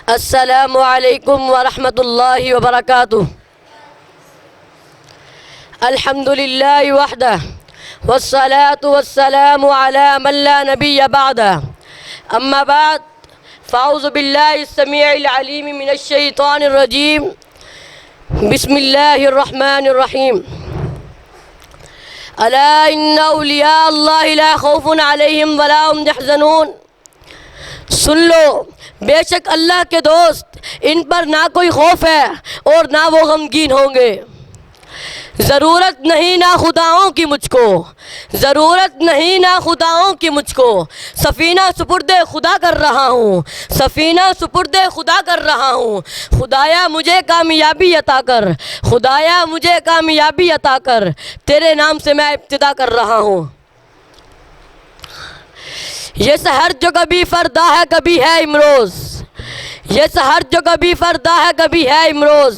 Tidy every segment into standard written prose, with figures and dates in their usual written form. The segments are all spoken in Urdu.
السلام علیکم ورحمۃ اللہ وبرکاتہ۔ الحمد للہ وحدہ والصلاة والسلام علی من لا نبی بعدہ، اما بعد فاعوذ باللہ السمیع العلیم من الشیطان الرجیم، بسم اللہ الرحمن الرحیم۔ الا ان اولیاء اللہ لا خوف علیہم ولا هم یحزنون۔ سن لو، بے شک اللہ کے دوست، ان پر نہ کوئی خوف ہے اور نہ وہ غمگین ہوں گے۔ ضرورت نہیں نہ خداؤں کی مجھ کو، ضرورت نہیں نہ خداؤں کی مجھ کو، سفینہ سپرد خدا کر رہا ہوں، سفینہ سپرد خدا کر رہا ہوں۔ خدایا مجھے کامیابی عطا کر، خدایا مجھے کامیابی عطا کر، تیرے نام سے میں ابتدا کر رہا ہوں۔ یہ سحر جو کبھی فردا ہے کبھی ہے امروز، یہ سحر جو کبھی فردا ہے کبھی ہے امروز،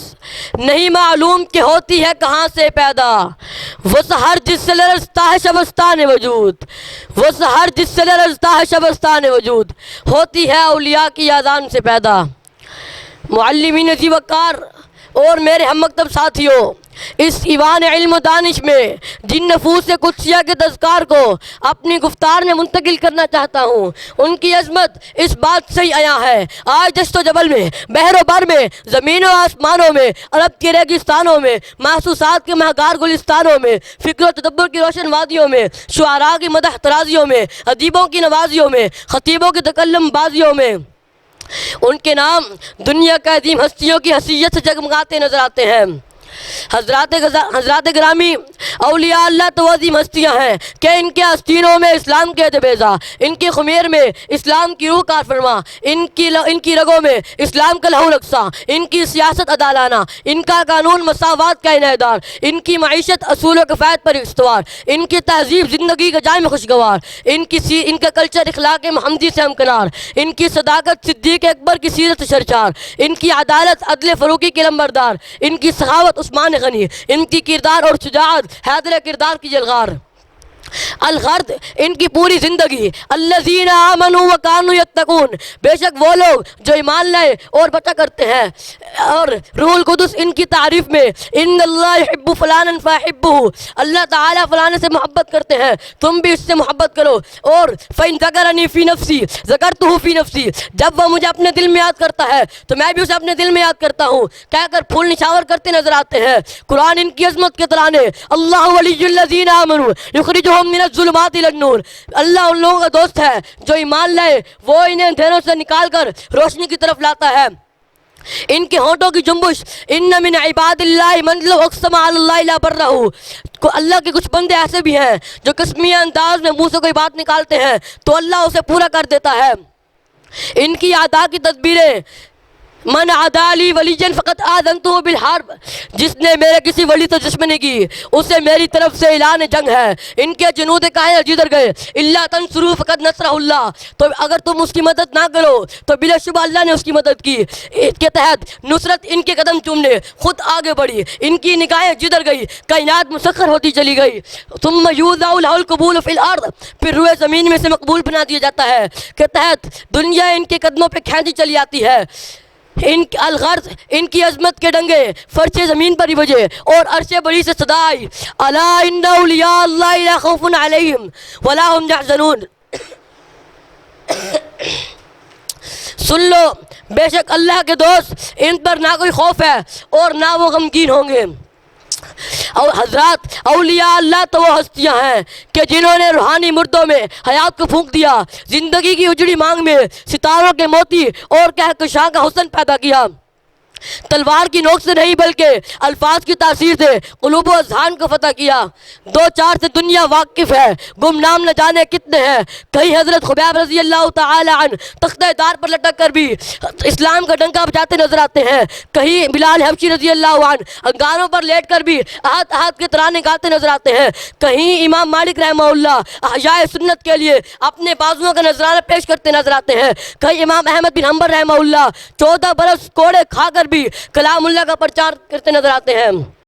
نہیں معلوم کہ ہوتی ہے کہاں سے پیدا، وہ سحر جس سے لرزتا ہے شبستان وجود، وہ سحر جس سے لرزتا ہے شبستان وجود، ہوتی ہے اولیاء کی اذان سے پیدا۔ معلمین ذی وقار اور میرے ہم مکتب ساتھیوں، اس ایوان علم و دانش میں جن نفوس قدسیہ کے تذکار کو اپنی گفتار میں منتقل کرنا چاہتا ہوں، ان کی عظمت اس بات سے ہی عیاں ہے۔ آج دشت و جبل میں، بحر و بر میں، زمین و آسمانوں میں، عرب کے ریگستانوں میں، محسوسات کے مہگار گلستانوں میں، فکر و تدبر کی روشن وادیوں میں، شعراء کی مدح ترازیوں میں، ادیبوں کی نوازیوں میں، خطیبوں کی تکلم بازیوں میں، ان کے نام دنیا کے عظیم ہستیوں کی حیثیت سے جگمگاتے نظر آتے ہیں۔ حضرات گرامی، اولیاء اللہ تو عظیم ہستیاں ہیں کہ ان کے آستینوں میں اسلام کے دبیزہ، ان کی خمیر میں اسلام کی روح کار فرما، ان کی رگوں میں اسلام کا لہو رقصہ، ان کی سیاست عدالانہ، ان کا قانون مساوات کا عنایت دار، ان کی معیشت اصول و کفایت پر استوار، ان کی تہذیب زندگی کا جائم خوشگوار، ان کا کلچر اخلاق محمدی سے ہمکنار، ان کی صداقت صدیق اکبر کی سیرت شرچار، ان کی عدالت عدل فروغی کی لمبردار، ان کی سخاوت عثمان غنی، ان کی کردار اور شجاعت حیدر کردار کی جلغار۔ الغرض ان کی پوری زندگی الذین آمنوا وکانوا یتقون، بے شک وہ لوگ جو ایمان لائے اور بچا کرتے ہیں۔ اور روح القدس ان کی تعریف میں ان اللہ یحب فلانا فاحبہ، اللہ تعالیٰ فلانے سے محبت کرتے ہیں، تم بھی اس سے محبت کرو۔ اور فإن ذکرنی فی نفسی ذکرتہ فی نفسی، جب وہ مجھے اپنے دل میں یاد کرتا ہے تو میں بھی اسے اپنے دل میں یاد کرتا ہوں، کہہ کر پھول نشاور کرتے نظر آتے ہیں۔ قرآن ان کی عظمت کے ترانے، اللہ ولی الذین آمنوا یخرجہم من الظلمات الی النور، اللہ ان لوگوں کا دوست ہے جو ایمان لائے، وہ انہیں اندھیروں سے نکال کر روشنی کی طرف لاتا ہے۔ ان کے ہونٹوں کی جنبش، ان من عباد اللہ من لو اقسم علی اللہ لا برہ، اللہ کے کچھ بندے ایسے بھی ہیں جو قسمیہ انداز میں منہ سے کوئی بات نکالتے ہیں تو اللہ اسے پورا کر دیتا ہے۔ ان کی اعداء کی تدبیریں، من عادی لی ولیًا فقد آذنتہ بالحرب، جس نے میرے کسی ولی سے دشمنی کی اسے میری طرف سے اعلان جنگ ہے۔ ان کے جنود کائنات جدھر گئے، الا تنصروا فقد نصرہ اللہ، تو اگر تم اس کی مدد نہ کرو تو بلا شبہ اللہ نے اس کی مدد کی۔ اس کے تحت نصرت ان کے قدم چومنے خود آگے بڑھی، ان کی نگاہیں جدھر گئی کائنات مسخر ہوتی چلی گئی۔ ثم یوضع لہ القبول فی الارض، پھر روئے زمین میں سے مقبول بنا دیا جاتا ہے، کے تحت دنیا ان کے قدموں پہ کھینچی چلی آتی ہے۔ الغرض ان کی عظمت کے ڈنگے فرش زمین پر ہی بجے اور عرش بری سے صدا آئی، الا ان اولیاء اللہ لا خوف علیہم ولا هم یحزنون۔ سن لو، بے شک اللہ کے دوست، ان پر نہ کوئی خوف ہے اور نہ وہ غمگین ہوں گے۔ اور حضرات، اولیاء اللہ تو وہ ہستیاں ہیں کہ جنہوں نے روحانی مردوں میں حیات کو پھونک دیا، زندگی کی اجڑی مانگ میں ستاروں کے موتی اور کہکشاں کا حسن پیدا کیا۔ تلوار کی نوک سے نہیں بلکہ الفاظ کی تاثیر سے قلوب و اذہان کو فتح کیا۔ دو چار سے دنیا واقف ہے، گمنام نہ جانے کتنے ہیں۔ کہیں حضرت خبیب رضی اللہ تعالی عنہ تختہ دار پر لٹک کر بھی اسلام کا ڈنکا بجاتے نظر آتے ہیں، کہیں بلال حبشی رضی اللہ عنہ انگاروں پر لیٹ کر بھی احد احد کے ترانے گاتے نظر آتے ہیں، کہیں امام مالک رحمہ اللہ احیاء سنت کے لیے اپنے بازوؤں کا نذرانہ پیش کرتے نظر آتے ہیں، کہیں امام احمد بن حنبل رحمہ اللہ 14 برس کوڑے کھا کر بھی کلام اللہ کا پرچار کرتے نظر آتے ہیں۔